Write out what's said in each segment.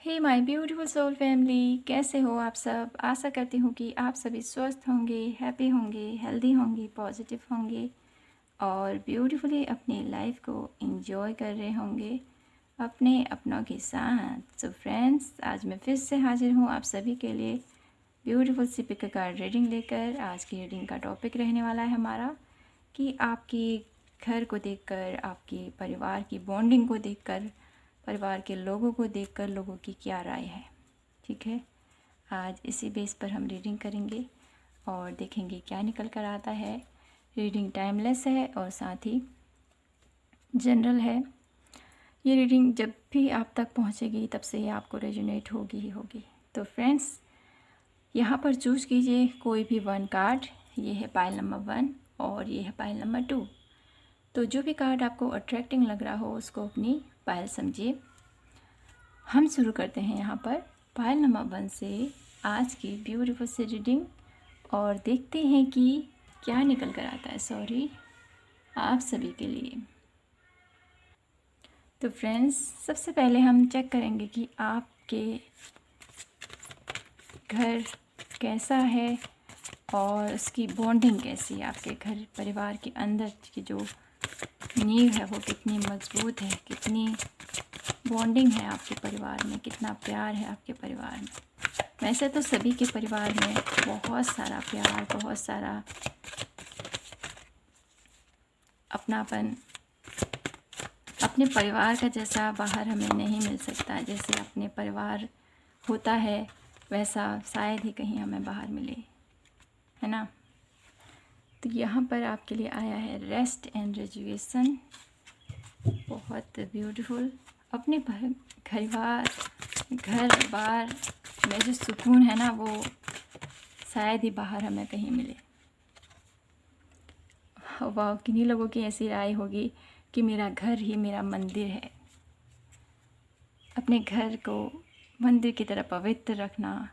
Hey my beautiful soul family, कैसे हो आप सब। आशा करती हूँ कि आप सभी स्वस्थ होंगे, हैप्पी होंगे, हेल्दी होंगे, पॉजिटिव होंगे और ब्यूटीफुली अपनी लाइफ को एंजॉय कर रहे होंगे अपने अपनों के साथ। सो फ्रेंड्स, आज मैं फिर से हाजिर हूँ आप सभी के लिए ब्यूटीफुल सी पिक कार्ड रीडिंग लेकर। आज की रीडिंग का टॉपिक रहने वाला है हमारा कि आपके घर को देखकर, आपके परिवार की बॉन्डिंग को देखकर, परिवार के लोगों को देखकर लोगों की क्या राय है। ठीक है, आज इसी बेस पर हम रीडिंग करेंगे और देखेंगे क्या निकल कर आता है। रीडिंग टाइमलेस है और साथ ही जनरल है। ये रीडिंग जब भी आप तक पहुंचेगी तब से ही आपको रेजोनेट होगी ही होगी। तो फ्रेंड्स, यहाँ पर चूज़ कीजिए कोई भी वन कार्ड। ये है पाइल नंबर 1 और ये है पाइल नंबर 2। तो जो भी कार्ड आपको अट्रैक्टिंग लग रहा हो उसको अपनी पाइल समझिए। हम शुरू करते हैं यहाँ पर पाइल नंबर 1 से आज की ब्यूटीफुल सी रीडिंग और देखते हैं कि क्या निकल कर आता है। सॉरी, आप सभी के लिए। तो फ्रेंड्स, सबसे पहले हम चेक करेंगे कि आपके घर कैसा है और उसकी बॉन्डिंग कैसी है। आपके घर परिवार के अंदर की जो नींव है वो कितनी मजबूत है, कितनी बॉन्डिंग है आपके परिवार में, कितना प्यार है आपके परिवार में। वैसे तो सभी के परिवार में बहुत सारा प्यार, बहुत सारा अपनापन, अपने परिवार का जैसा बाहर हमें नहीं मिल सकता। जैसे अपने परिवार होता है वैसा शायद ही कहीं हमें बाहर मिले, है ना। तो यहाँ पर आपके लिए आया है रेस्ट एंड रेजुएशन। बहुत ब्यूटीफुल। अपने परिवार, घर बार में जो सुकून है ना वो शायद ही बाहर हमें कहीं मिले। वाह, किन्हीं लोगों की ऐसी राय होगी कि मेरा घर ही मेरा मंदिर है। अपने घर को मंदिर की तरह पवित्र रखना,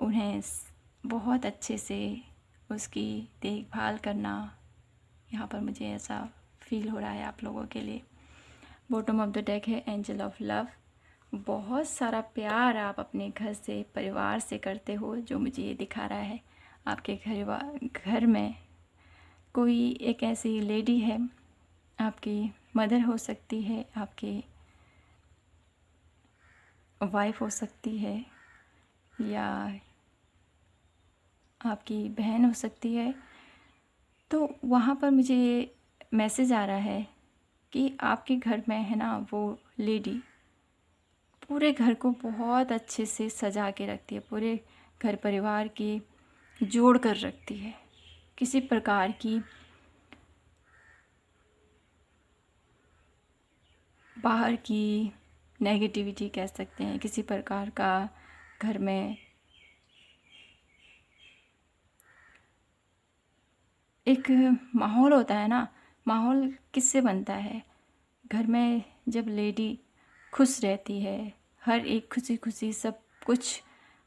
उन्हें बहुत अच्छे से उसकी देखभाल करना, यहाँ पर मुझे ऐसा फील हो रहा है आप लोगों के लिए। बॉटम ऑफ द डेक है एंजल ऑफ लव। बहुत सारा प्यार आप अपने घर से, परिवार से करते हो, जो मुझे ये दिखा रहा है। आपके घर में कोई एक ऐसी लेडी है, आपकी मदर हो सकती है, आपकी वाइफ हो सकती है या आपकी बहन हो सकती है। तो वहाँ पर मुझे मैसेज आ रहा है कि आपके घर में है ना वो लेडी पूरे घर को बहुत अच्छे से सजा के रखती है, पूरे घर परिवार की जोड़ कर रखती है। किसी प्रकार की बाहर की नेगेटिविटी कह सकते हैं, किसी प्रकार का घर में एक माहौल होता है ना। माहौल किससे बनता है? घर में जब लेडी खुश रहती है, हर एक खुशी खुशी सब कुछ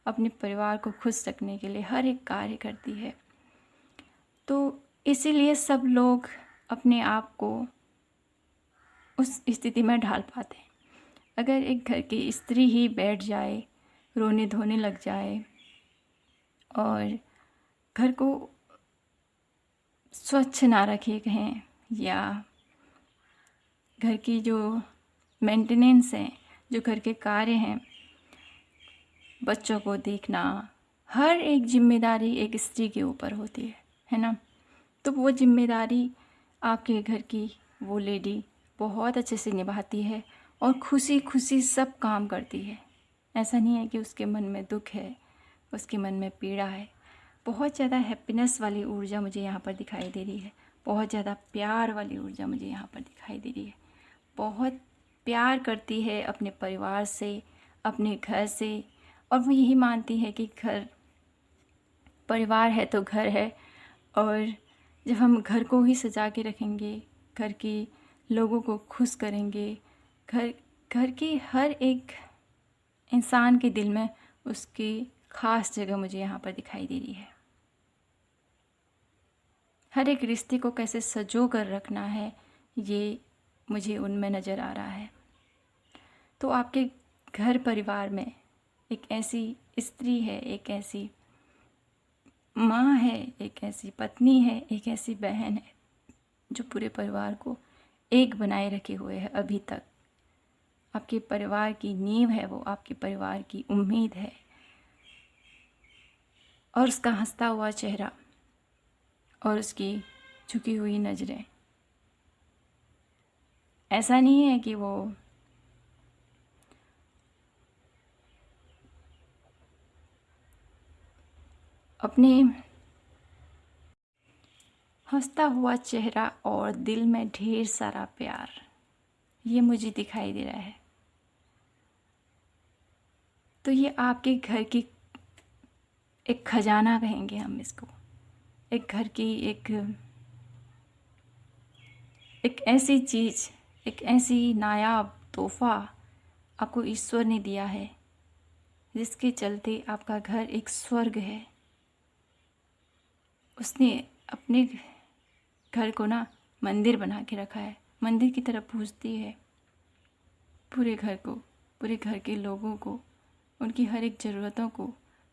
अपने परिवार को खुश रखने के लिए हर एक कार्य करती है, तो इसीलिए सब लोग अपने आप को उस स्थिति में ढाल पाते हैं। अगर एक घर की स्त्री ही बैठ जाए, रोने धोने लग जाए और घर को स्वच्छ ना रखे कहें, या घर की जो मेंटेनेंस है, जो घर के कार्य हैं, बच्चों को देखना, हर एक जिम्मेदारी एक स्त्री के ऊपर होती है ना। तो वो जिम्मेदारी आपके घर की वो लेडी बहुत अच्छे से निभाती है और खुशी खुशी सब काम करती है। ऐसा नहीं है कि उसके मन में दुख है, उसके मन में पीड़ा है। बहुत ज़्यादा हैप्पीनेस वाली ऊर्जा मुझे यहाँ पर दिखाई दे रही है, बहुत ज़्यादा प्यार वाली ऊर्जा मुझे यहाँ पर दिखाई दे रही है। बहुत प्यार करती है अपने परिवार से, अपने घर से, और वो यही मानती है कि घर परिवार है तो घर है। और जब हम घर को ही सजा के रखेंगे, घर की लोगों को खुश करेंगे, घर की हर एक इंसान के दिल में उसकी ख़ास जगह मुझे यहाँ पर दिखाई दे रही है। हर एक रिश्ते को कैसे सजो कर रखना है, ये मुझे उनमें नज़र आ रहा है। तो आपके घर परिवार में एक ऐसी स्त्री है, एक ऐसी माँ है, एक ऐसी पत्नी है, एक ऐसी बहन है जो पूरे परिवार को एक बनाए रखे हुए है अभी तक। आपके परिवार की नींव है वो, आपके परिवार की उम्मीद है। और उसका हंसता हुआ चेहरा और उसकी झुकी हुई नज़रें, ऐसा नहीं है कि वो अपने हंसता हुआ चेहरा और दिल में ढेर सारा प्यार, ये मुझे दिखाई दे रहा है। तो ये आपके घर की एक खजाना कहेंगे हम इसको, एक घर की एक ऐसी चीज़, एक ऐसी नायाब तोहफ़ा आपको ईश्वर ने दिया है, जिसके चलते आपका घर एक स्वर्ग है। उसने अपने घर को ना मंदिर बना के रखा है, मंदिर की तरह पूजती है पूरे घर को, पूरे घर के लोगों को, उनकी हर एक ज़रूरतों को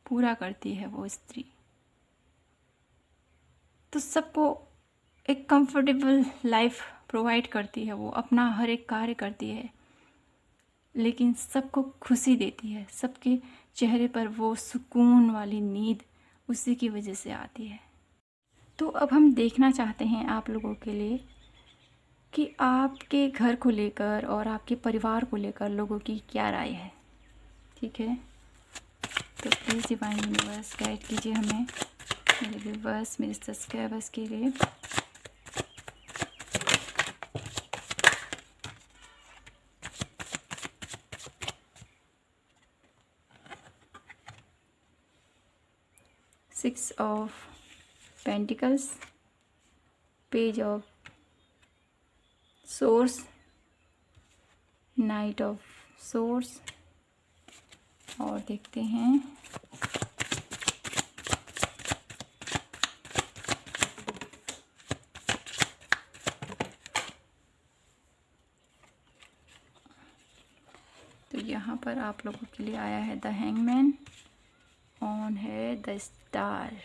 पूरा करती है वो स्त्री। तो सबको एक कंफर्टेबल लाइफ प्रोवाइड करती है वो, अपना हर एक कार्य करती है, लेकिन सबको खुशी देती है। सबके चेहरे पर वो सुकून वाली नींद उसी की वजह से आती है। तो अब हम देखना चाहते हैं आप लोगों के लिए कि आपके घर को लेकर और आपके परिवार को लेकर लोगों की क्या राय है। ठीक है, तो प्लीज़ डिवाइन यूनिवर्स गाइड कीजिए हमें, मेरे व्यूवर्स, मेरे सब्सक्राइबर्स के लिए। Six of pentacles, page of source, night of source, और देखते हैं तो यहाँ पर आप लोगों के लिए आया है द हैंगमैन, ऑन है द स्टार।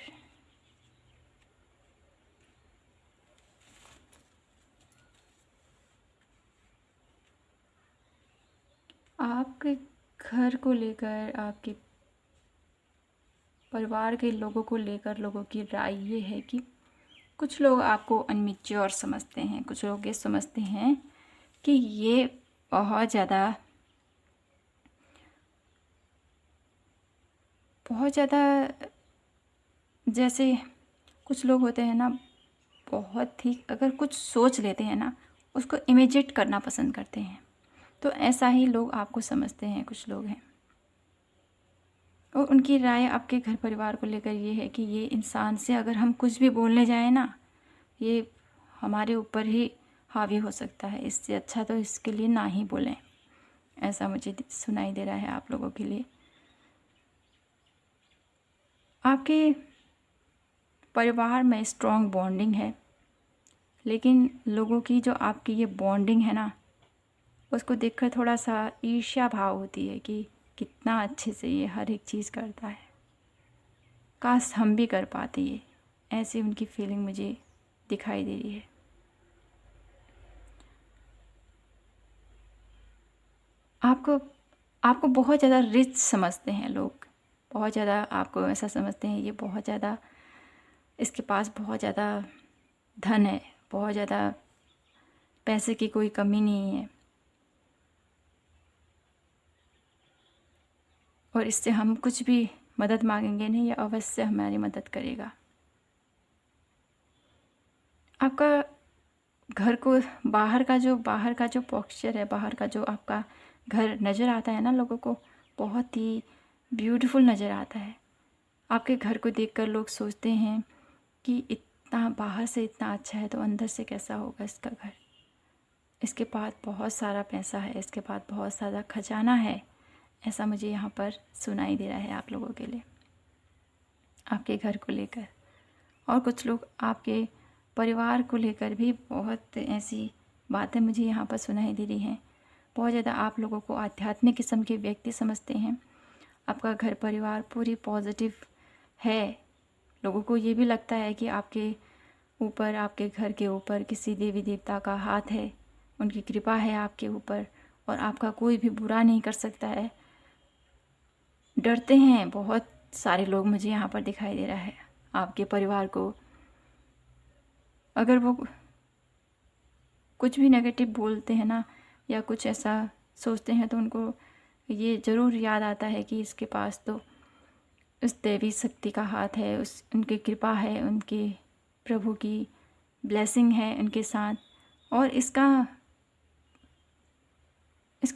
आपके घर को लेकर, आपके परिवार के लोगों को लेकर लोगों की राय ये है कि कुछ लोग आपको अनमेच्योर समझते हैं, कुछ लोग ये समझते हैं कि ये बहुत ज़्यादा जैसे कुछ लोग होते हैं ना, बहुत ही अगर कुछ सोच लेते हैं ना, उसको इमिजिएट करना पसंद करते हैं। तो ऐसा ही लोग आपको समझते हैं, कुछ लोग हैं। और उनकी राय आपके घर परिवार को लेकर ये है कि ये इंसान से अगर हम कुछ भी बोलने जाएं ना, ये हमारे ऊपर ही हावी हो सकता है, इससे अच्छा तो इसके लिए ना ही बोलें। ऐसा मुझे सुनाई दे रहा है आप लोगों के लिए। आपके परिवार में स्ट्रॉन्ग बॉन्डिंग है, लेकिन लोगों की जो आपकी ये बॉन्डिंग है ना, उसको देखकर थोड़ा सा ईर्ष्या भाव होती है कि कितना अच्छे से ये हर एक चीज़ करता है, काश हम भी कर पाते ये। ऐसी उनकी फीलिंग मुझे दिखाई दे रही है। आपको बहुत ज़्यादा रिच समझते हैं लोग, बहुत ज़्यादा आपको ऐसा समझते हैं ये बहुत ज़्यादा, इसके पास बहुत ज़्यादा धन है, बहुत ज़्यादा पैसे की कोई कमी नहीं है, और इससे हम कुछ भी मदद मांगेंगे नहीं, ये अवश्य हमारी मदद करेगा। आपका घर को बाहर का जो पोस्चर है, बाहर का जो आपका घर नज़र आता है ना लोगों को, बहुत ही ब्यूटीफुल नज़र आता है। आपके घर को देखकर लोग सोचते हैं कि इतना बाहर से इतना अच्छा है तो अंदर से कैसा होगा इसका घर। इसके पास बहुत सारा पैसा है, इसके पास बहुत सारा खजाना है, ऐसा मुझे यहाँ पर सुनाई दे रहा है आप लोगों के लिए, आपके घर को लेकर। और कुछ लोग आपके परिवार को लेकर भी बहुत ऐसी बातें मुझे यहाँ पर सुनाई दे रही हैं। बहुत ज़्यादा आप लोगों को आध्यात्मिक किस्म के व्यक्ति समझते हैं। आपका घर परिवार पूरी पॉजिटिव है। लोगों को ये भी लगता है कि आपके ऊपर, आपके घर के ऊपर किसी देवी देवता का हाथ है, उनकी कृपा है आपके ऊपर और आपका कोई भी बुरा नहीं कर सकता है। डरते हैं बहुत सारे लोग, मुझे यहाँ पर दिखाई दे रहा है। आपके परिवार को अगर वो कुछ भी नेगेटिव बोलते हैं ना, या कुछ ऐसा सोचते हैं, तो उनको ये ज़रूर याद आता है कि इसके पास तो उस देवी शक्ति का हाथ है, उनकी कृपा है, उनके प्रभु की ब्लेसिंग है उनके साथ, और इसका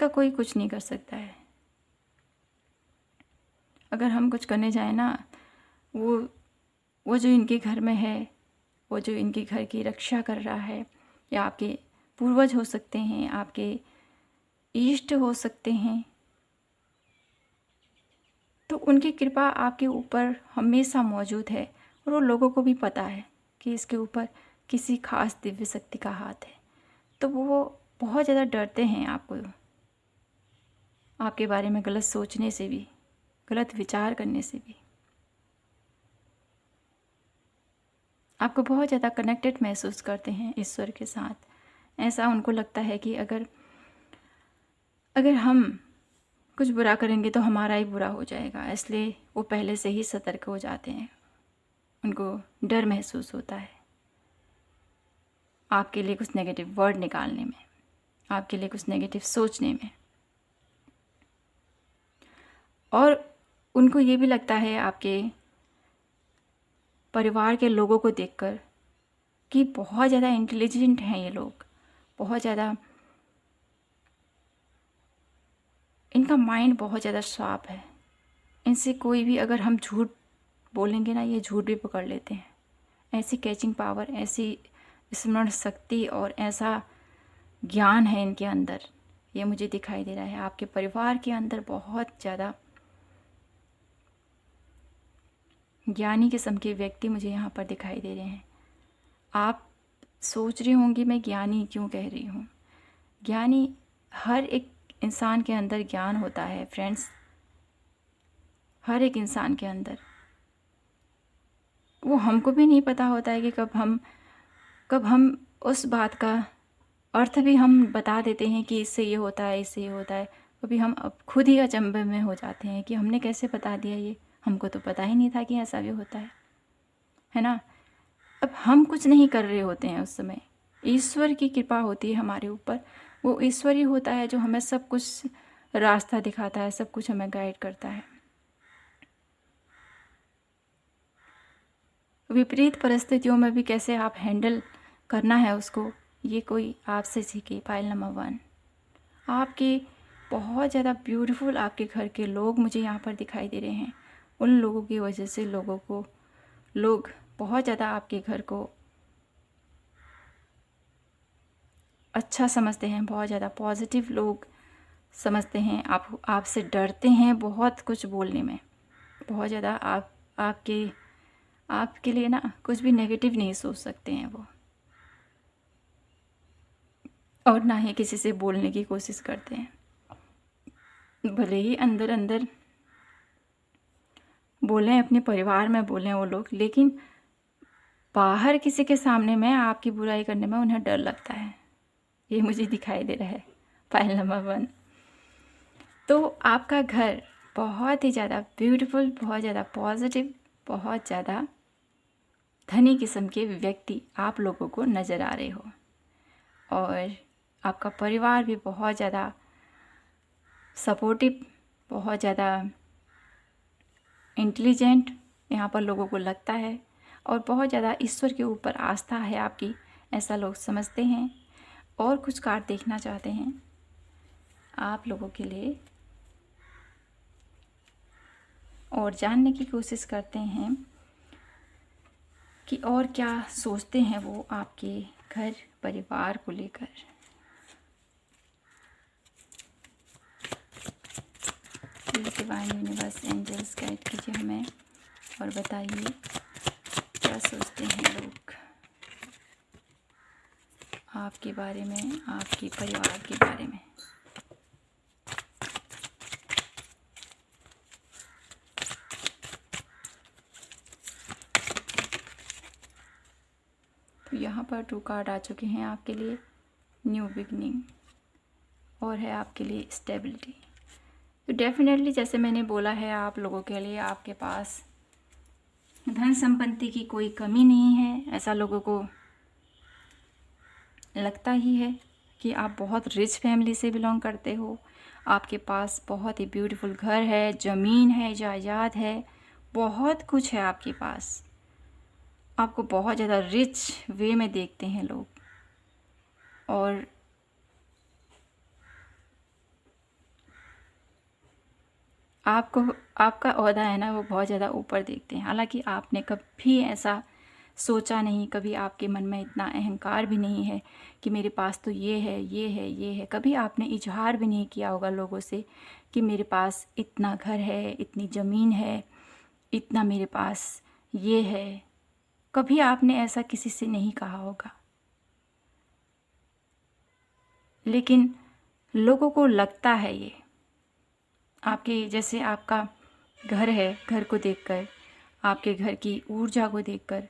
कोई कुछ नहीं कर सकता है। अगर हम कुछ करने जाएं ना, वो जो इनके घर में है, वो जो इनके घर की रक्षा कर रहा है, या आपके पूर्वज हो सकते हैं, आपके इष्ट हो सकते हैं, तो उनकी कृपा आपके ऊपर हमेशा मौजूद है। और वो लोगों को भी पता है कि इसके ऊपर किसी खास दिव्य शक्ति का हाथ है। तो वो बहुत ज़्यादा डरते हैं आपके बारे में गलत सोचने से भी, गलत विचार करने से भी। आपको बहुत ज़्यादा कनेक्टेड महसूस करते हैं ईश्वर के साथ। ऐसा उनको लगता है कि अगर हम कुछ बुरा करेंगे तो हमारा ही बुरा हो जाएगा, इसलिए वो पहले से ही सतर्क हो जाते हैं। उनको डर महसूस होता है आपके लिए कुछ नेगेटिव वर्ड निकालने में, आपके लिए कुछ नेगेटिव सोचने में। और उनको ये भी लगता है आपके परिवार के लोगों को देखकर कि बहुत ज़्यादा इंटेलिजेंट हैं ये लोग, बहुत ज़्यादा, इनका माइंड बहुत ज़्यादा शार्प है। इनसे कोई भी अगर हम झूठ बोलेंगे ना, ये झूठ भी पकड़ लेते हैं। ऐसी कैचिंग पावर, ऐसी स्मरण शक्ति और ऐसा ज्ञान है इनके अंदर, ये मुझे दिखाई दे रहा है। आपके परिवार के अंदर बहुत ज़्यादा ज्ञानी किस्म के व्यक्ति मुझे यहाँ पर दिखाई दे रहे हैं। आप सोच रही होंगी मैं ज्ञानी क्यों कह रही हूँ। ज्ञानी, हर एक इंसान के अंदर ज्ञान होता है फ्रेंड्स, हर एक इंसान के अंदर। वो हमको भी नहीं पता होता है कि कब हम उस बात का अर्थ भी हम बता देते हैं कि इससे ये होता है, इससे ये होता है। कभी हम अब खुद ही अचंभे में हो जाते हैं कि हमने कैसे बता दिया, ये हमको तो पता ही नहीं था कि ऐसा भी होता है ना। अब हम कुछ नहीं कर रहे होते हैं उस समय, ईश्वर की कृपा होती है हमारे ऊपर। वो ईश्वर ही होता है जो हमें सब कुछ रास्ता दिखाता है, सब कुछ हमें गाइड करता है। विपरीत परिस्थितियों में भी कैसे आप हैंडल करना है उसको, ये कोई आपसे सीखे। फाइल नंबर 1, आपके बहुत ज़्यादा ब्यूटीफुल आपके घर के लोग मुझे यहाँ पर दिखाई दे रहे हैं। उन लोगों की वजह से लोग बहुत ज़्यादा आपके घर को अच्छा समझते हैं, बहुत ज़्यादा पॉजिटिव लोग समझते हैं। आपसे डरते हैं बहुत कुछ बोलने में, बहुत ज़्यादा आपके लिए ना कुछ भी नेगेटिव नहीं सोच सकते हैं वो, और ना ही किसी से बोलने की कोशिश करते हैं। भले ही अंदर अंदर बोलें, अपने परिवार में बोलें वो लोग, लेकिन बाहर किसी के सामने में आपकी बुराई करने में उन्हें डर लगता है। ये मुझे दिखाई दे रहा है। फाइल नंबर 1, तो आपका घर बहुत ही ज़्यादा ब्यूटीफुल, बहुत ज़्यादा पॉजिटिव, बहुत ज़्यादा धनी किस्म के व्यक्ति आप लोगों को नज़र आ रहे हो। और आपका परिवार भी बहुत ज़्यादा सपोर्टिव, बहुत ज़्यादा इंटेलिजेंट यहाँ पर लोगों को लगता है, और बहुत ज़्यादा ईश्वर के ऊपर आस्था है आपकी, ऐसा लोग समझते हैं। और कुछ कार्ड देखना चाहते हैं आप लोगों के लिए, और जानने की कोशिश करते हैं कि और क्या सोचते हैं वो आपके घर परिवार को लेकर। डिवाइन यूनिवर्स एंजल्स गाइड कीजिए हमें, और बताइए क्या सोचते हैं लोग आपके बारे में, आपके परिवार के बारे में। यहाँ पर 2 कार्ड आ चुके हैं आपके लिए, न्यू बिगनिंग, और है आपके लिए स्टेबिलिटी। तो डेफिनेटली जैसे मैंने बोला है, आप लोगों के लिए आपके पास धन संपत्ति की कोई कमी नहीं है। ऐसा लोगों को लगता ही है कि आप बहुत रिच फैमिली से बिलोंग करते हो। आपके पास बहुत ही ब्यूटीफुल घर है, ज़मीन है, जायदाद है, बहुत कुछ है आपके पास। आपको बहुत ज़्यादा रिच वे में देखते हैं लोग, और आपको आपका ओहदा है ना, वो बहुत ज़्यादा ऊपर देखते हैं। हालांकि आपने कभी ऐसा सोचा नहीं, कभी आपके मन में इतना अहंकार भी नहीं है कि मेरे पास तो ये है, ये है, ये है। कभी आपने इजहार भी नहीं किया होगा लोगों से कि मेरे पास इतना घर है, इतनी ज़मीन है, इतना मेरे पास ये है। कभी आपने ऐसा किसी से नहीं कहा होगा, लेकिन लोगों को लगता है ये। आपके जैसे आपका घर है, घर को देखकर, आपके घर की ऊर्जा को देखकर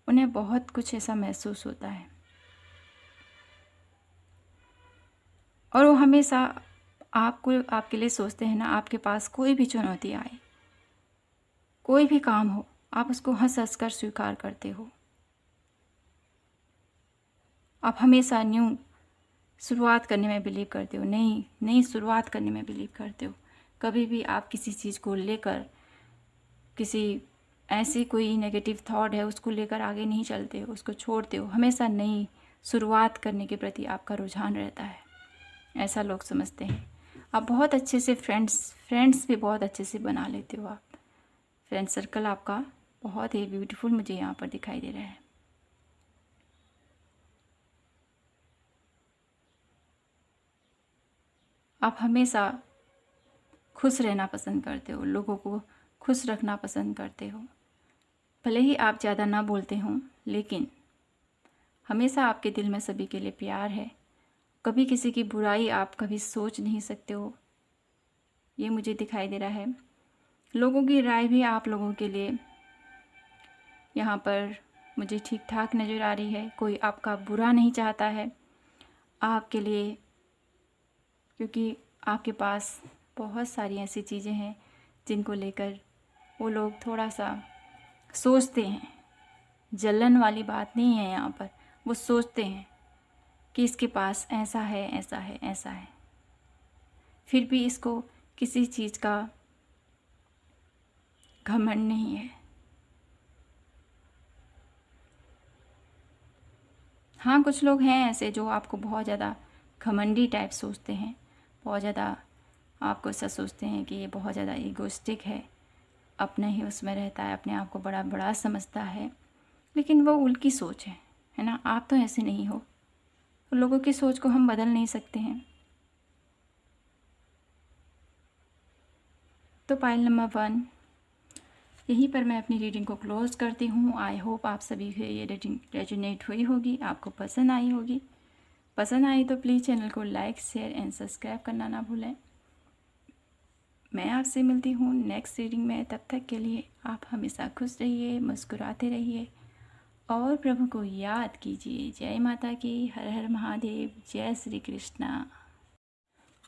उन्हें बहुत कुछ ऐसा महसूस होता है, और वो हमेशा आपको, आपके लिए सोचते हैं ना। आपके पास कोई भी चुनौती आए, कोई भी काम हो, आप उसको हंस हंस कर स्वीकार करते हो। आप हमेशा न्यू शुरुआत करने में बिलीव करते हो, नई शुरुआत करने में बिलीव करते हो। कभी भी आप किसी चीज़ को लेकर, किसी ऐसी कोई नेगेटिव थॉट है उसको लेकर आगे नहीं चलते हो, उसको छोड़ते हो। हमेशा नई शुरुआत करने के प्रति आपका रुझान रहता है, ऐसा लोग समझते हैं। आप बहुत अच्छे से फ्रेंड्स भी बहुत अच्छे से बना लेते हो। आप फ्रेंड सर्कल आपका बहुत ही ब्यूटीफुल मुझे यहाँ पर दिखाई दे रहा है। आप हमेशा खुश रहना पसंद करते हो, लोगों को खुश रखना पसंद करते हो। भले ही आप ज़्यादा ना बोलते हों, लेकिन हमेशा आपके दिल में सभी के लिए प्यार है। कभी किसी की बुराई आप कभी सोच नहीं सकते हो, ये मुझे दिखाई दे रहा है। लोगों की राय भी आप लोगों के लिए यहाँ पर मुझे ठीक ठाक नज़र आ रही है। कोई आपका बुरा नहीं चाहता है आपके लिए, क्योंकि आपके पास बहुत सारी ऐसी चीज़ें हैं जिनको लेकर वो लोग थोड़ा सा सोचते हैं। जलन वाली बात नहीं है यहाँ पर, वो सोचते हैं कि इसके पास ऐसा है, ऐसा है, ऐसा है, फिर भी इसको किसी चीज़ का घमंड नहीं है। हाँ, कुछ लोग हैं ऐसे जो आपको बहुत ज़्यादा घमंडी टाइप सोचते हैं, बहुत ज़्यादा आपको ऐसा सोचते हैं कि ये बहुत ज़्यादा ईगोइस्टिक है, अपने ही उसमें रहता है, अपने आप को बड़ा बड़ा समझता है। लेकिन वो उनकी सोच है ना। आप तो ऐसे नहीं हो, तो लोगों की सोच को हम बदल नहीं सकते हैं। तो पाइल नंबर 1, यहीं पर मैं अपनी रीडिंग को क्लोज़ करती हूँ। आई होप आप सभी को ये रीडिंग रेजोनेट हुई होगी, आपको पसंद आई होगी। पसंद आई तो प्लीज़ चैनल को लाइक, शेयर एंड सब्सक्राइब करना ना भूलें। मैं आपसे मिलती हूँ नेक्स्ट रीडिंग में। तब तक के लिए आप हमेशा खुश रहिए, मुस्कुराते रहिए और प्रभु को याद कीजिए। जय माता की, हर हर महादेव, जय श्री कृष्णा।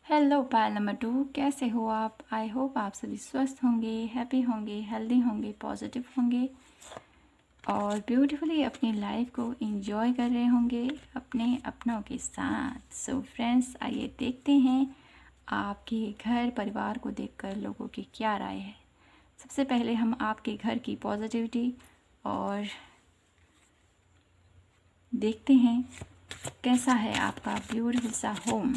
हेलो पायल नंबर 2, कैसे हो आप? आई होप आप सभी स्वस्थ होंगे, हैप्पी होंगे, हेल्दी होंगे, पॉजिटिव होंगे और ब्यूटीफुली अपनी लाइफ को एंजॉय कर रहे होंगे अपने अपनों के साथ। सो फ्रेंड्स, आइए देखते हैं आपके घर परिवार को देखकर लोगों की क्या राय है। सबसे पहले हम आपके घर की पॉजिटिविटी और देखते हैं कैसा है आपका ब्यूटीफुल सा होम।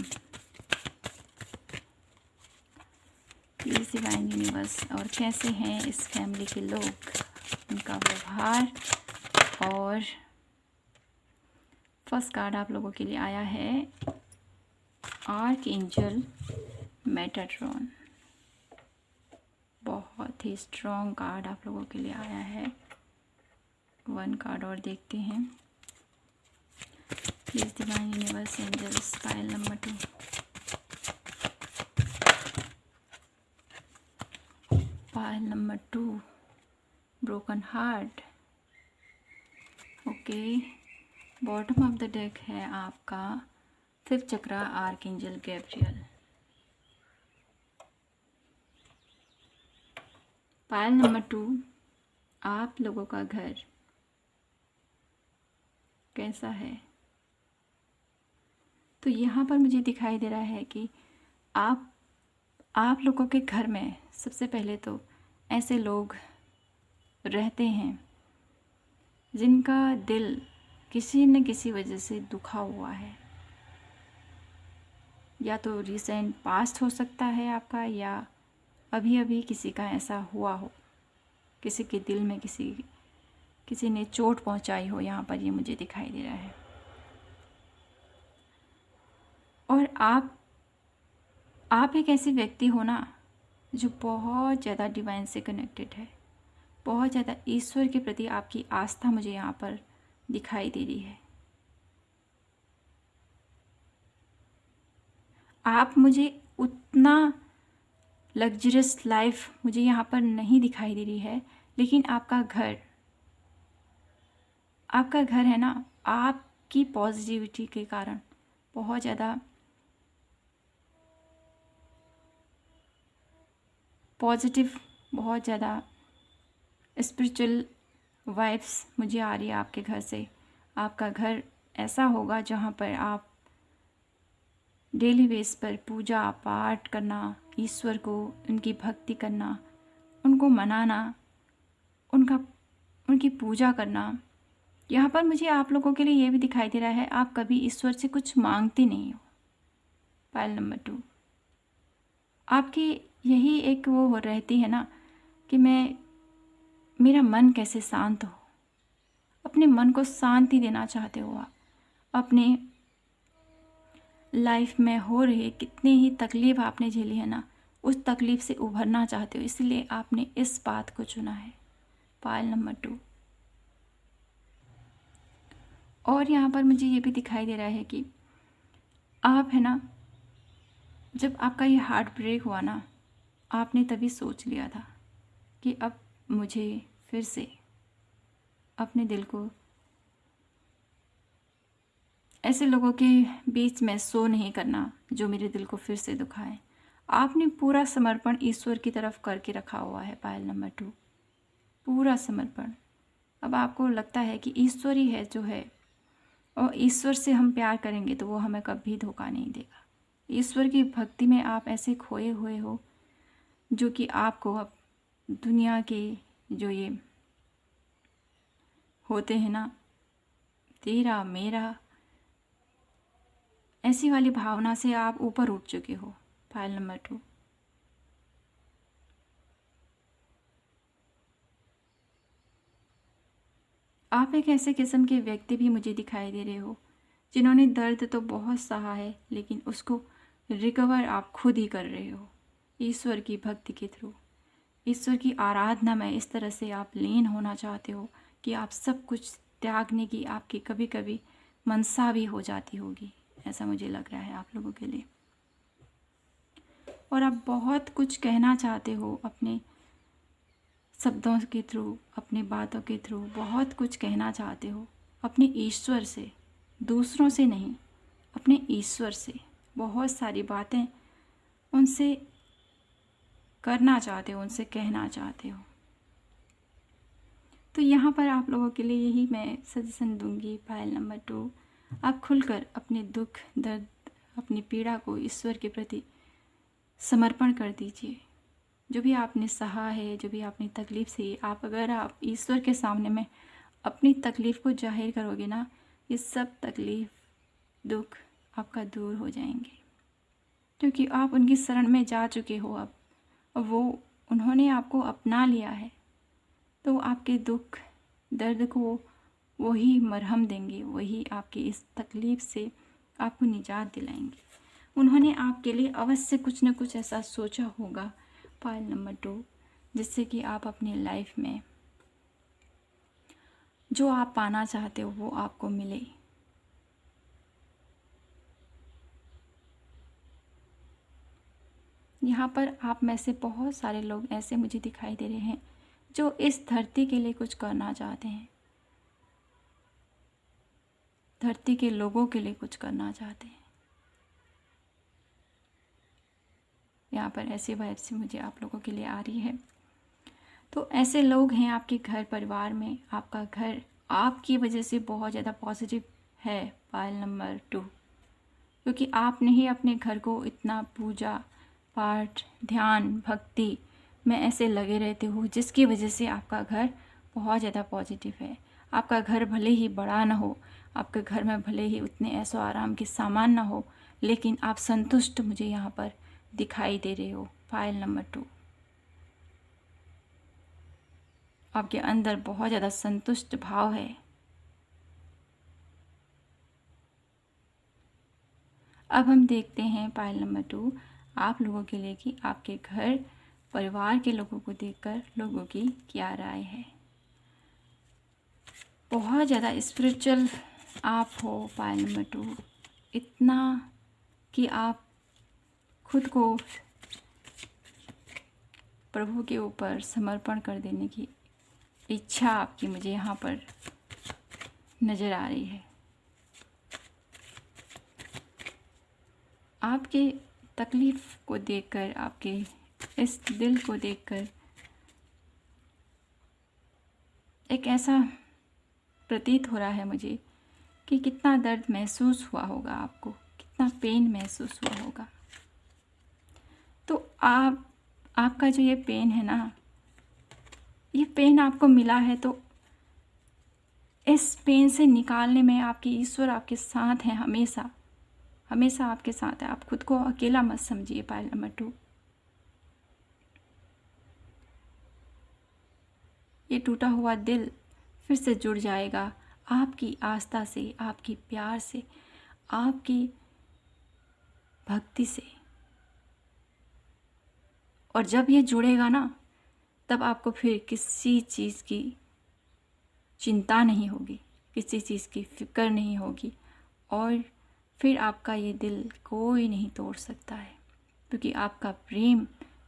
प्लीज़ डिवाइन यूनिवर्स, और कैसे हैं इस फैमिली के लोग, उनका व्यवहार। और फर्स्ट कार्ड आप लोगों के लिए आया है आर्कएंजल मेटाट्रॉन। बहुत ही स्ट्रॉन्ग कार्ड आप लोगों के लिए आया है। 1 कार्ड और देखते हैं। Please divine universe angels, pile number 2। Pile number 2, broken heart. Okay, bottom of the deck है आपका 5th chakra, archangel Gabriel. Pile number 2, आप लोगों का घर कैसा है। तो यहाँ पर मुझे दिखाई दे रहा है कि आप लोगों के घर में सबसे पहले तो ऐसे लोग रहते हैं जिनका दिल किसी न किसी वजह से दुखा हुआ है। या तो रिसेंट पास्ट हो सकता है आपका, या अभी अभी किसी का ऐसा हुआ हो, किसी के दिल में किसी ने चोट पहुंचाई हो। यहाँ पर ये मुझे दिखाई दे रहा है। और आप एक ऐसे व्यक्ति हो ना जो बहुत ज़्यादा डिवाइन से कनेक्टेड है, बहुत ज़्यादा ईश्वर के प्रति आपकी आस्था मुझे यहाँ पर दिखाई दे रही है। आप मुझे उतना लग्जरियस लाइफ मुझे यहाँ पर नहीं दिखाई दे रही है, लेकिन आपका घर है ना, आपकी पॉजिटिविटी के कारण बहुत ज़्यादा पॉजिटिव, बहुत ज़्यादा स्पिरिचुअल वाइब्स मुझे आ रही है आपके घर से। आपका घर ऐसा होगा जहाँ पर आप डेली बेस पर पूजा पाठ करना, ईश्वर को उनकी भक्ति करना, उनको मनाना, उनकी पूजा करना। यहाँ पर मुझे आप लोगों के लिए ये भी दिखाई दे रहा है, आप कभी ईश्वर से कुछ मांगते नहीं हो। पायल नंबर 2, आपकी यही एक वो रहती है ना कि मेरा मन कैसे शांत हो। अपने मन को शांति देना चाहते हो आप। अपने लाइफ में हो रही कितनी ही तकलीफ़ आपने झेली है ना, उस तकलीफ़ से उभरना चाहते हो, इसलिए आपने इस बात को चुना है। पायल नंबर 2। और यहाँ पर मुझे ये भी दिखाई दे रहा है कि आप है ना, जब आपका ये हार्ट ब्रेक हुआ ना, आपने तभी सोच लिया था कि अब मुझे फिर से अपने दिल को ऐसे लोगों के बीच में शो नहीं करना जो मेरे दिल को फिर से दुखाए। आपने पूरा समर्पण ईश्वर की तरफ करके रखा हुआ है। पायल नंबर 2, पूरा समर्पण। अब आपको लगता है कि ईश्वर ही है जो है, और ईश्वर से हम प्यार करेंगे तो वो हमें कभी धोखा नहीं देगा। ईश्वर की भक्ति में आप ऐसे खोए हुए हो जो कि आपको अब दुनिया के जो ये होते हैं ना, तेरा मेरा, ऐसी वाली भावना से आप ऊपर उठ चुके हो। पायल नंबर 2। आप एक ऐसे किस्म के व्यक्ति भी मुझे दिखाई दे रहे हो जिन्होंने दर्द तो बहुत सहा है, लेकिन उसको रिकवर आप खुद ही कर रहे हो ईश्वर की भक्ति के थ्रू। ईश्वर की आराधना में इस तरह से आप लीन होना चाहते हो कि आप सब कुछ त्यागने की आपकी कभी कभी मनसा भी हो जाती होगी, ऐसा मुझे लग रहा है आप लोगों के लिए। और आप बहुत कुछ कहना चाहते हो अपने शब्दों के थ्रू, अपनी बातों के थ्रू बहुत कुछ कहना चाहते हो अपने ईश्वर से, दूसरों से नहीं, अपने ईश्वर से बहुत सारी बातें उनसे करना चाहते हो, उनसे कहना चाहते हो। तो यहाँ पर आप लोगों के लिए यही मैं सजेशन दूंगी। पायल नंबर 2, आप खुलकर अपने दुख दर्द, अपनी पीड़ा को ईश्वर के प्रति समर्पण कर दीजिए। जो भी आपने सहा है, जो भी आपने तकलीफ़ सही, अगर आप ईश्वर के सामने में अपनी तकलीफ़ को जाहिर करोगे ना, ये सब तकलीफ़ दुख आपका दूर हो जाएंगे, क्योंकि आप उनकी शरण में जा चुके हो। अब वो उन्होंने आपको अपना लिया है, तो आपके दुख दर्द को वही मरहम देंगे, वही आपकी इस तकलीफ़ से आपको निजात दिलाएंगे। उन्होंने आपके लिए अवश्य कुछ न कुछ ऐसा सोचा होगा। पायल नंबर 2, जिससे कि आप अपनी लाइफ में जो आप पाना चाहते हो वो आपको मिले। यहाँ पर आप में से बहुत सारे लोग ऐसे मुझे दिखाई दे रहे हैं जो इस धरती के लिए कुछ करना चाहते हैं। धरती के लोगों के लिए कुछ करना चाहते हैं। यहाँ पर ऐसी वाइब्स मुझे आप लोगों के लिए आ रही है। तो ऐसे लोग हैं आपके घर परिवार में। आपका घर आपकी वजह से बहुत ज़्यादा पॉजिटिव है, पायल नंबर 2, क्योंकि आपने ही अपने घर को इतना पूजा पाठ, ध्यान, भक्ति में ऐसे लगे रहते हो, जिसकी वजह से आपका घर बहुत ज़्यादा पॉजिटिव है। आपका घर भले ही बड़ा ना हो, आपके घर में भले ही उतने ऐशो आराम के सामान ना हो, लेकिन आप संतुष्ट मुझे यहाँ पर दिखाई दे रहे हो, पायल नंबर 2। आपके अंदर बहुत ज़्यादा संतुष्ट भाव है। अब हम देखते हैं पायल नंबर 2 आप लोगों के लिए कि आपके घर परिवार के लोगों को देखकर लोगों की क्या राय है। बहुत ज़्यादा स्पिरिचुअल आप हो पायल नंबर 2, इतना कि आप खुद को प्रभु के ऊपर समर्पण कर देने की इच्छा आपकी मुझे यहाँ पर नज़र आ रही है। आपके तकलीफ़ को देखकर, आपके इस दिल को देखकर एक ऐसा प्रतीत हो रहा है मुझे कि कितना दर्द महसूस हुआ होगा आपको, कितना पेन महसूस हुआ होगा। तो आपका जो ये पेन है ना, ये पेन आपको मिला है, तो इस पेन से निकालने में आपके ईश्वर आपके साथ हैं, हमेशा हमेशा आपके साथ है। आप खुद को अकेला मत समझिए पायल नंबर 2। ये टूटा हुआ दिल फिर से जुड़ जाएगा आपकी आस्था से, आपकी प्यार से, आपकी भक्ति से। और जब ये जुड़ेगा ना, तब आपको फिर किसी चीज़ की चिंता नहीं होगी, किसी चीज़ की फिक्र नहीं होगी, और फिर आपका ये दिल कोई नहीं तोड़ सकता है, क्योंकि आपका प्रेम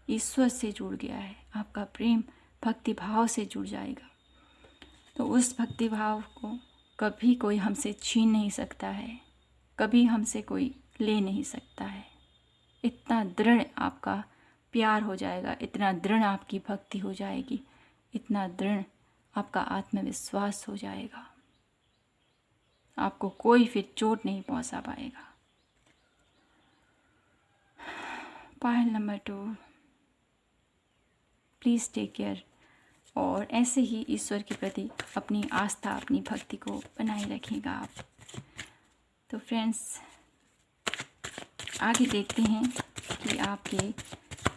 ईश्वर से जुड़ गया है। आपका प्रेम भक्ति भाव से जुड़ जाएगा। तो उस भक्ति भाव को कभी कोई हमसे छीन नहीं सकता है, कभी हमसे कोई ले नहीं सकता है। इतना दृढ़ आपका प्यार हो जाएगा, इतना दृढ़ आपकी भक्ति हो जाएगी, इतना दृढ़ आपका आत्मविश्वास हो जाएगा, आपको कोई फिर चोट नहीं पहुंचा पाएगा। Pile number 2 please take care, और ऐसे ही ईश्वर के प्रति अपनी आस्था, अपनी भक्ति को बनाए रखिएगा आप। तो फ्रेंड्स, आगे देखते हैं कि आपके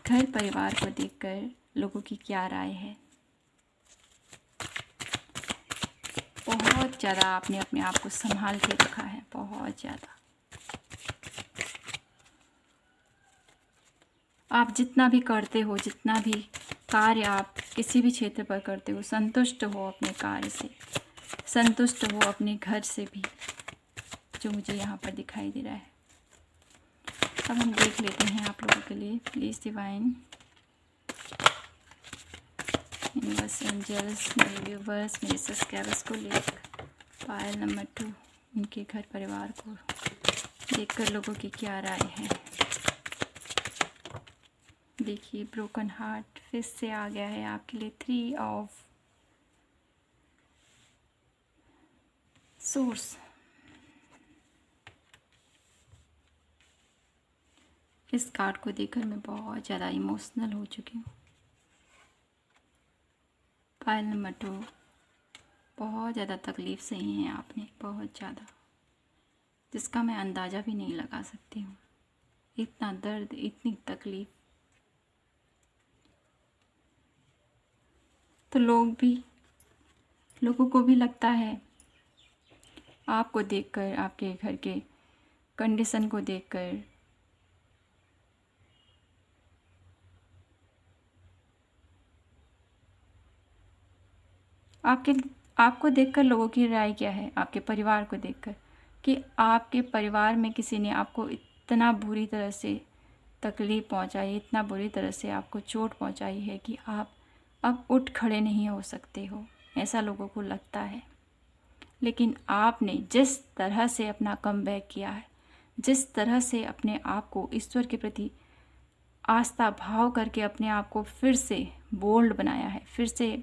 घर परिवार को देखकर लोगों की क्या राय है। बहुत ज़्यादा आपने अपने आप को संभाल के रखा है, बहुत ज़्यादा। आप जितना भी करते हो, जितना भी कार्य आप किसी भी क्षेत्र पर करते हो, संतुष्ट हो अपने कार्य से, संतुष्ट हो अपने घर से भी, जो मुझे यहाँ पर दिखाई दे रहा है। अब हम देख लेते हैं आप लोगों के लिए, प्लीज़ डिवाइन, यूनिवर्स, एंजल्स, मेरे व्यूवर्स, मेरे सब्सक्राइबर्स को लेकर पायल नंबर 2 उनके घर परिवार को देखकर लोगों की क्या राय है। देखिए, ब्रोकन हार्ट फिर से आ गया है आपके लिए। 3 ऑफ सोर्स, इस कार्ड को देखकर मैं बहुत ज़्यादा इमोशनल हो चुकी हूँ। पायल नंबर 2 बहुत ज़्यादा तकलीफ़ सही है आपने, बहुत ज़्यादा, जिसका मैं अंदाज़ा भी नहीं लगा सकती हूँ। इतना दर्द, इतनी तकलीफ़। तो लोगों को भी लगता है आपको देखकर, आपके घर के कंडीशन को देखकर, आपको देखकर लोगों की राय क्या है, आपके परिवार को देखकर, कि आपके परिवार में किसी ने आपको इतना बुरी तरह से तकलीफ़ पहुंचाई, इतना बुरी तरह से आपको चोट पहुंचाई है कि आप अब उठ खड़े नहीं हो सकते हो, ऐसा लोगों को लगता है। लेकिन आपने जिस तरह से अपना कमबैक किया है, जिस तरह से अपने आप को ईश्वर के प्रति आस्था भाव करके अपने आप को फिर से बोल्ड बनाया है, फिर से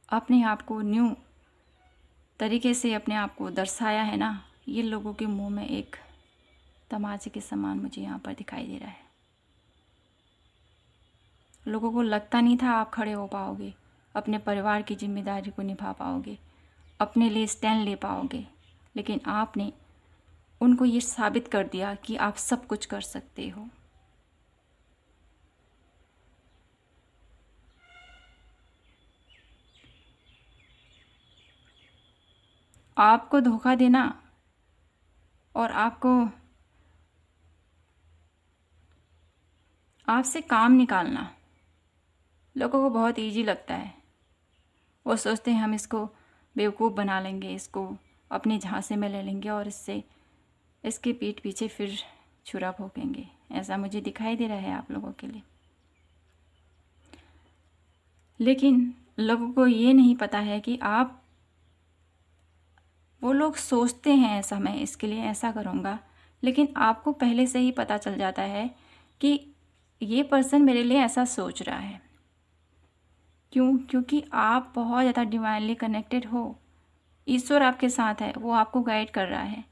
अपने आप को न्यू तरीके से अपने आप को दर्शाया है ना, ये लोगों के मुंह में एक तमाचे के समान मुझे यहाँ पर दिखाई दे रहा है। लोगों को लगता नहीं था आप खड़े हो पाओगे, अपने परिवार की जिम्मेदारी को निभा पाओगे, अपने लिए स्टैंड ले पाओगे, लेकिन आपने उनको ये साबित कर दिया कि आप सब कुछ कर सकते हो। आपको धोखा देना और आपसे काम निकालना लोगों को बहुत इजी लगता है। वो सोचते हैं हम इसको बेवकूफ़ बना लेंगे, इसको अपने झांसे में ले लेंगे और इसके पीठ पीछे फिर छुरा भोंकेंगे। ऐसा मुझे दिखाई दे रहा है आप लोगों के लिए। लेकिन लोगों को ये नहीं पता है कि वो लोग सोचते हैं ऐसा, मैं इसके लिए ऐसा करूँगा, लेकिन आपको पहले से ही पता चल जाता है कि ये पर्सन मेरे लिए ऐसा सोच रहा है। क्यों? क्योंकि आप बहुत ज़्यादा डिवाइनली कनेक्टेड हो। ईश्वर आपके साथ है, वो आपको गाइड कर रहा है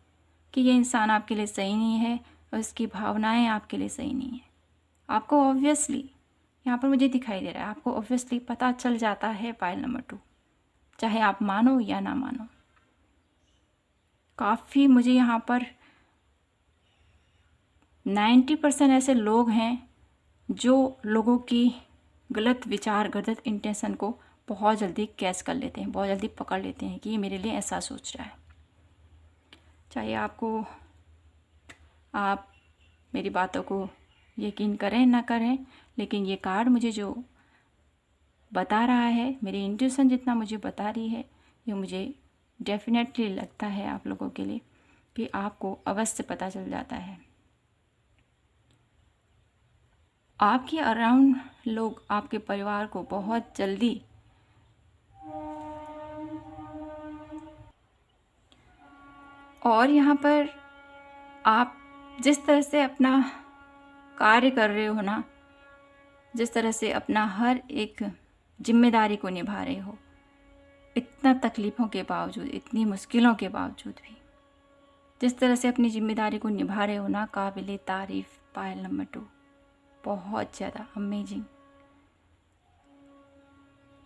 कि ये इंसान आपके लिए सही नहीं है और इसकी भावनाएं आपके लिए सही नहीं है। आपको ऑब्वियसली यहाँ पर मुझे दिखाई दे रहा है, आपको ऑब्वियसली पता चल जाता है पाइल नंबर 2, चाहे आप मानो या ना मानो। काफ़ी मुझे यहाँ पर 90% ऐसे लोग हैं जो लोगों की गलत विचार, गलत इंटेंशन को बहुत जल्दी कैच कर लेते हैं, बहुत जल्दी पकड़ लेते हैं कि ये मेरे लिए ऐसा सोच रहा है। चाहे आप मेरी बातों को यकीन करें ना करें, लेकिन ये कार्ड मुझे जो बता रहा है, मेरी इंट्यूशन जितना मुझे बता रही है, ये मुझे डेफिनेटली लगता है आप लोगों के लिए कि आपको अवश्य पता चल जाता है। आपके अराउंड लोग आपके परिवार को बहुत जल्दी और यहाँ पर आप जिस तरह से अपना कार्य कर रहे हो ना, जिस तरह से अपना हर एक जिम्मेदारी को निभा रहे हो, इतना तकलीफ़ों के बावजूद, इतनी मुश्किलों के बावजूद भी जिस तरह से अपनी जिम्मेदारी को निभा रहे हो ना, काबिले तारीफ़ पायल नंबर 2, बहुत ज़्यादा अमेजिंग।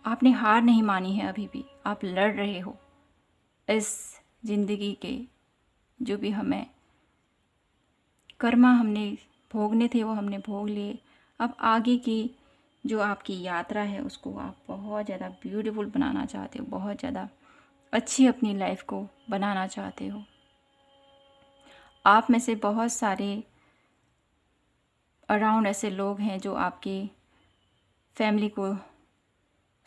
आपने हार नहीं मानी है, अभी भी आप लड़ रहे हो। इस ज़िंदगी के जो भी हमें कर्मा हमने भोगने थे वो हमने भोग लिए। अब आगे की जो आपकी यात्रा है उसको आप बहुत ज़्यादा ब्यूटीफुल बनाना चाहते हो, बहुत ज़्यादा अच्छी अपनी लाइफ को बनाना चाहते हो। आप में से बहुत सारे अराउंड ऐसे लोग हैं जो आपकी फैमिली को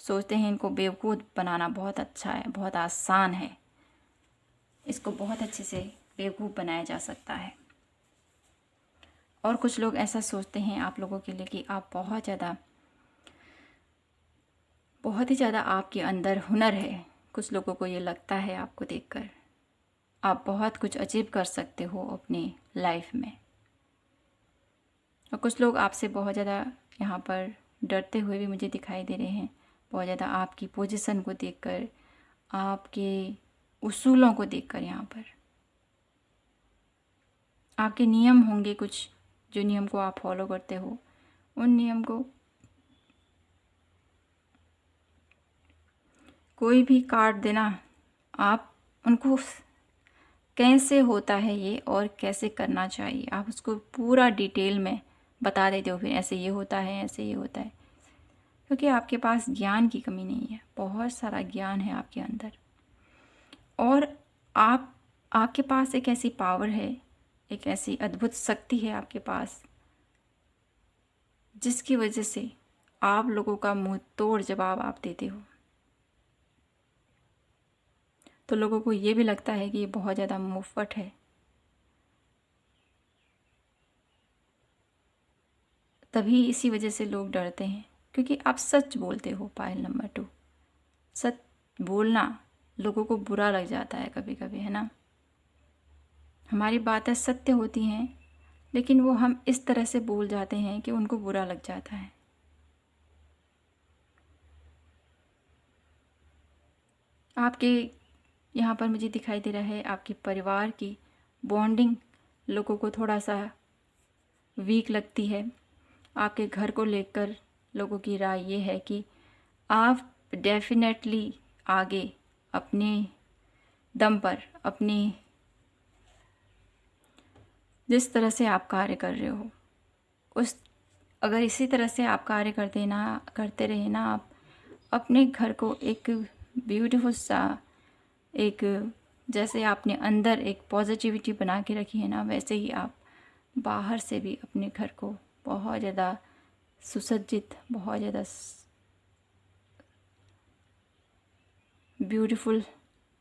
सोचते हैं इनको बेवकूफ़ बनाना बहुत अच्छा है, बहुत आसान है, इसको बहुत अच्छे से बेवकूफ़ बनाया जा सकता है। और कुछ लोग ऐसा सोचते हैं आप लोगों के लिए कि आप बहुत ही ज़्यादा आपके अंदर हुनर है। कुछ लोगों को ये लगता है आपको देखकर आप बहुत कुछ अचीव कर सकते हो अपनी लाइफ में। और कुछ लोग आपसे बहुत ज़्यादा यहाँ पर डरते हुए भी मुझे दिखाई दे रहे हैं, बहुत ज़्यादा आपकी पोजीशन को देखकर, आपके उसूलों को देखकर। यहाँ पर आपके नियम होंगे कुछ, जो नियम को आप फॉलो करते हो, उन नियम को कोई भी काट देना, आप उनको कैसे होता है ये और कैसे करना चाहिए आप उसको पूरा डिटेल में बता देते हो। फिर ऐसे ये होता है, ऐसे ये होता है, क्योंकि आपके पास ज्ञान की कमी नहीं है, बहुत सारा ज्ञान है आपके अंदर। और आपके पास एक ऐसी पावर है, एक ऐसी अद्भुत शक्ति है आपके पास, जिसकी वजह से आप लोगों का मुंह तोड़ जवाब आप देते हो। तो लोगों को ये भी लगता है कि ये बहुत ज़्यादा मुफ्त है, तभी इसी वजह से लोग डरते हैं, क्योंकि आप सच बोलते हो। पायल नंबर 2, सच बोलना लोगों को बुरा लग जाता है कभी कभी, है ना। हमारी बातें सत्य होती हैं, लेकिन वो हम इस तरह से बोल जाते हैं कि उनको बुरा लग जाता है। आपके यहाँ पर मुझे दिखाई दे रहा है आपके परिवार की बॉन्डिंग लोगों को थोड़ा सा वीक लगती है। आपके घर को लेकर लोगों की राय ये है कि आप डेफिनेटली आगे अपने दम पर, अपनी जिस तरह से आप कार्य कर रहे हो उस अगर इसी तरह से आप कार्य करते रहे ना, आप अपने घर को एक ब्यूटीफुल सा, एक जैसे आपने अंदर एक पॉजिटिविटी बना के रखी है ना, वैसे ही आप बाहर से भी अपने घर को बहुत ज़्यादा सुसज्जित, बहुत ज़्यादा ब्यूटीफुल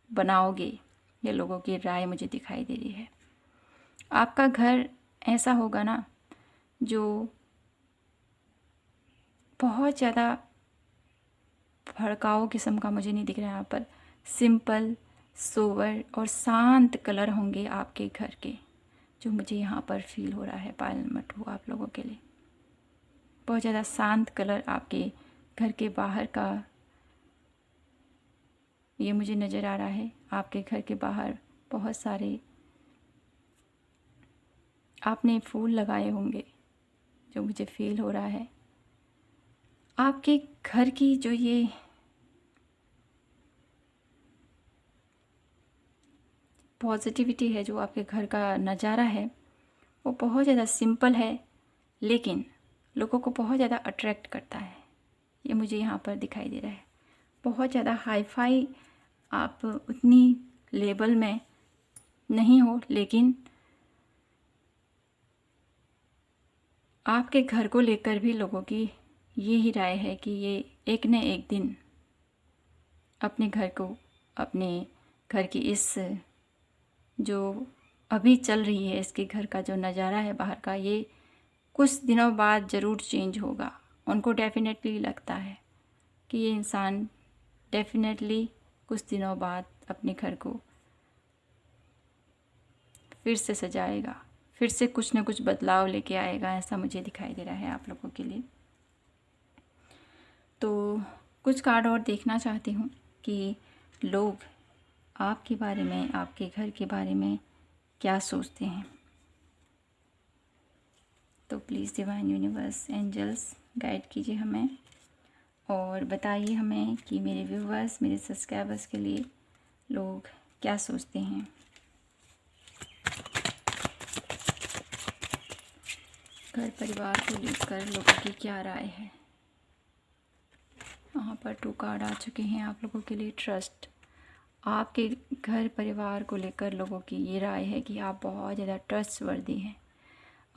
बनाओगे। ये लोगों की राय मुझे दिखाई दे रही है। आपका घर ऐसा होगा ना जो बहुत ज़्यादा भड़काऊ किस्म का मुझे नहीं दिख रहा है। यहाँ पर सिंपल, सोवर और शांत कलर होंगे आपके घर के, जो मुझे यहाँ पर फील हो रहा है पायल मटू आप लोगों के लिए। बहुत ज़्यादा शांत कलर आपके घर के बाहर का ये मुझे नज़र आ रहा है। आपके घर के बाहर बहुत सारे आपने फूल लगाए होंगे, जो मुझे फील हो रहा है। आपके घर की जो ये पॉजिटिविटी है, जो आपके घर का नज़ारा है, वो बहुत ज़्यादा सिंपल है, लेकिन लोगों को बहुत ज़्यादा अट्रैक्ट करता है। ये मुझे यहाँ पर दिखाई दे रहा है। बहुत ज़्यादा हाई फाई आप उतनी लेवल में नहीं हो, लेकिन आपके घर को लेकर भी लोगों की ये ही राय है कि ये एक न एक दिन अपने घर को, अपने घर की इस जो अभी चल रही है, इसके घर का जो नज़ारा है बाहर का, ये कुछ दिनों बाद ज़रूर चेंज होगा। उनको डेफिनेटली लगता है कि ये इंसान डेफिनेटली कुछ दिनों बाद अपने घर को फिर से सजाएगा, फिर से कुछ न कुछ बदलाव लेके आएगा। ऐसा मुझे दिखाई दे रहा है आप लोगों के लिए। तो कुछ कार्ड और देखना चाहती हूँ कि लोग आपके बारे में, आपके घर के बारे में क्या सोचते हैं। तो please divine universe, angels guide कीजिए हमें और बताइए हमें कि मेरे व्यूवर्स, मेरे सब्सक्राइबर्स के लिए लोग क्या सोचते हैं। घर परिवार को लेकर लोगों की क्या राय है। यहाँ पर 2 कार्ड आ चुके हैं आप लोगों के लिए। ट्रस्ट, आपके घर परिवार को लेकर लोगों की ये राय है कि आप बहुत ज़्यादा ट्रस्टवर्दी हैं,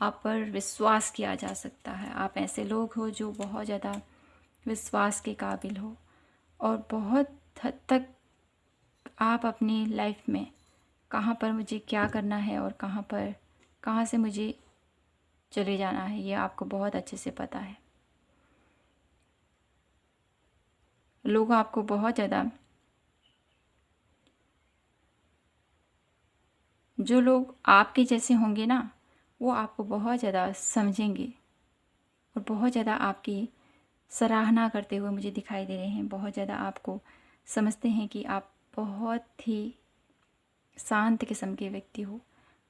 आप पर विश्वास किया जा सकता है। आप ऐसे लोग हो जो बहुत ज़्यादा विश्वास के काबिल हो, और बहुत हद तक आप अपनी लाइफ में कहाँ पर मुझे क्या करना है और कहाँ से मुझे चले जाना है, ये आपको बहुत अच्छे से पता है। लोग आपको बहुत ज़्यादा, जो लोग आपके जैसे होंगे ना, वो आपको बहुत ज़्यादा समझेंगे और बहुत ज़्यादा आपकी सराहना करते हुए मुझे दिखाई दे रहे हैं। बहुत ज़्यादा आपको समझते हैं कि आप बहुत ही शांत किस्म के व्यक्ति हो।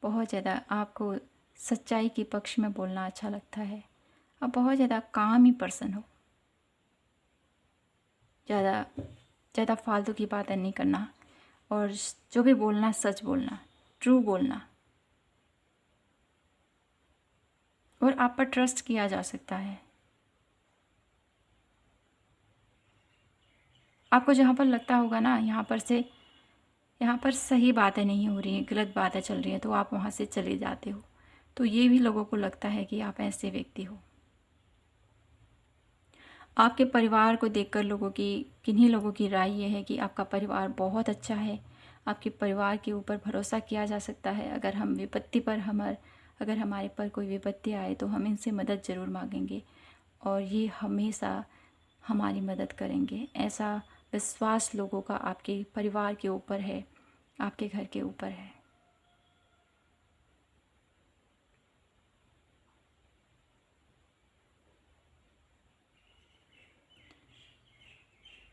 बहुत ज़्यादा आपको सच्चाई के पक्ष में बोलना अच्छा लगता है। आप बहुत ज़्यादा काम ही पर्सन हो। ज़्यादा फालतू की बातें नहीं करना, और जो भी बोलना सच बोलना, ट्रू बोलना, और आप पर ट्रस्ट किया जा सकता है। आपको जहाँ पर लगता होगा ना यहाँ पर सही बातें नहीं हो रही हैं, गलत बातें चल रही हैं, तो आप वहाँ से चले जाते हो। तो ये भी लोगों को लगता है कि आप ऐसे व्यक्ति हो। आपके परिवार को देखकर किन्हीं लोगों की राय ये है कि आपका परिवार बहुत अच्छा है। आपके परिवार के ऊपर भरोसा किया जा सकता है। अगर हमारे पर कोई विपत्ति आए तो हम इनसे मदद ज़रूर मांगेंगे, और ये हमेशा हमारी मदद करेंगे। ऐसा विश्वास लोगों का आपके परिवार के ऊपर है, आपके घर के ऊपर है।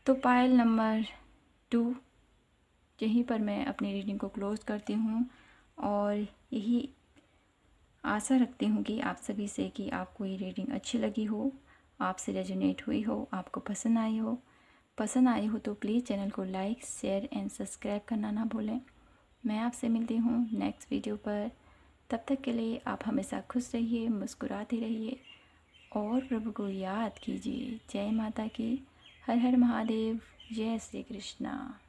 तो पायल नंबर 2, यहीं पर मैं अपनी रीडिंग को क्लोज़ करती हूँ और यही आशा रखती हूँ कि आप सभी से कि आपको ये रीडिंग अच्छी लगी हो, आपसे रेजोनेट हुई हो, आपको पसंद आई हो। पसंद आई हो तो प्लीज़ चैनल को लाइक, शेयर एंड सब्सक्राइब करना ना भूलें। मैं आपसे मिलती हूँ नेक्स्ट वीडियो पर। तब तक के लिए आप हमेशा खुश रहिए, मुस्कुराते रहिए और प्रभु को याद कीजिए। जय माता की। हर हर महादेव। जय श्री कृष्णा।